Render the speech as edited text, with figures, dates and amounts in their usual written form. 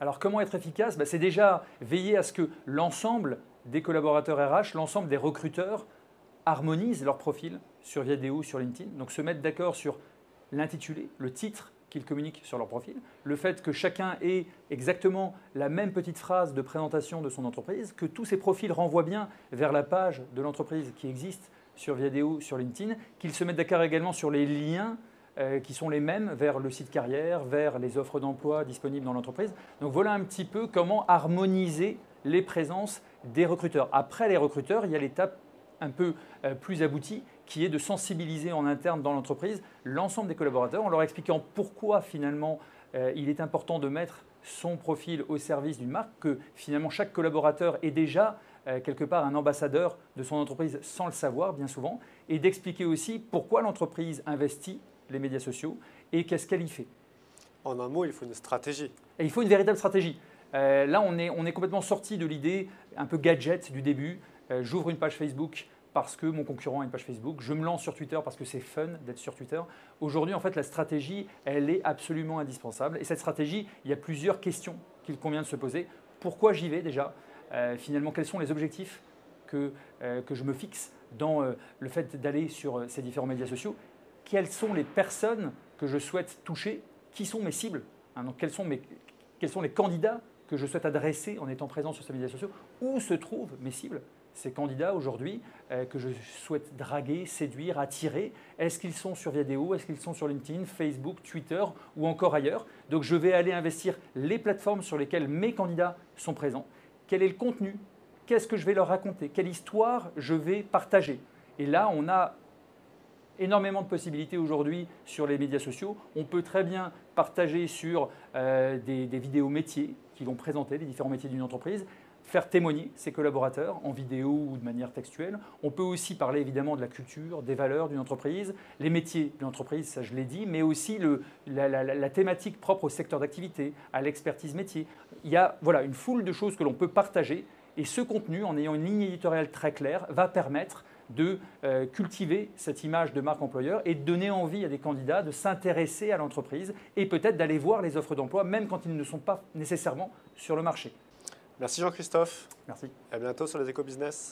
Alors comment être efficace? C'est déjà veiller à ce que l'ensemble des collaborateurs RH, l'ensemble des recruteurs harmonisent leur profil sur Viadeo, sur LinkedIn. Donc se mettre d'accord sur l'intitulé, le titre qu'ils communiquent sur leur profil, le fait que chacun ait exactement la même petite phrase de présentation de son entreprise, que tous ces profils renvoient bien vers la page de l'entreprise qui existe sur Viadeo, sur LinkedIn, qu'ils se mettent d'accord également sur les liens qui sont les mêmes vers le site carrière, vers les offres d'emploi disponibles dans l'entreprise. Donc voilà un petit peu comment harmoniser les présences des recruteurs. Après les recruteurs, il y a l'étape un peu plus aboutie qui est de sensibiliser en interne dans l'entreprise l'ensemble des collaborateurs en leur expliquant pourquoi finalement il est important de mettre son profil au service d'une marque, que finalement chaque collaborateur est déjà quelque part un ambassadeur de son entreprise sans le savoir bien souvent, et d'expliquer aussi pourquoi l'entreprise investit les médias sociaux et qu'est-ce qu'elle y fait. En un mot, il faut une stratégie. Et il faut une véritable stratégie. Là, on est complètement sorti de l'idée un peu gadget du début. J'ouvre une page Facebook parce que mon concurrent a une page Facebook. Je me lance sur Twitter parce que c'est fun d'être sur Twitter. Aujourd'hui, en fait, la stratégie, elle est absolument indispensable. Et cette stratégie, il y a plusieurs questions qu'il convient de se poser. Pourquoi j'y vais déjà? Finalement, quels sont les objectifs que je me fixe dans le fait d'aller sur ces différents médias sociaux? Quelles sont les personnes que je souhaite toucher? Qui sont mes cibles? Donc, quels sont les candidats que je souhaite adresser en étant présent sur ces médias sociaux? Où se trouvent mes cibles? Ces candidats aujourd'hui que je souhaite draguer, séduire, attirer, est-ce qu'ils sont sur Viadeo? Est-ce qu'ils sont sur LinkedIn, Facebook, Twitter ou encore ailleurs? Donc je vais aller investir les plateformes sur lesquelles mes candidats sont présents. Quel est le contenu? Qu'est-ce que je vais leur raconter? Quelle histoire je vais partager? Et là, on a énormément de possibilités aujourd'hui sur les médias sociaux. On peut très bien partager sur des vidéos métiers qui vont présenter les différents métiers d'une entreprise, faire témoigner ses collaborateurs en vidéo ou de manière textuelle. On peut aussi parler évidemment de la culture, des valeurs d'une entreprise, les métiers d'une entreprise, ça je l'ai dit, mais aussi la thématique propre au secteur d'activité, à l'expertise métier. Il y a voilà, une foule de choses que l'on peut partager, et ce contenu, en ayant une ligne éditoriale très claire, va permettre de cultiver cette image de marque employeur et de donner envie à des candidats de s'intéresser à l'entreprise et peut-être d'aller voir les offres d'emploi même quand ils ne sont pas nécessairement sur le marché. Merci Jean-Christophe. Merci. À bientôt sur les Éco-Business.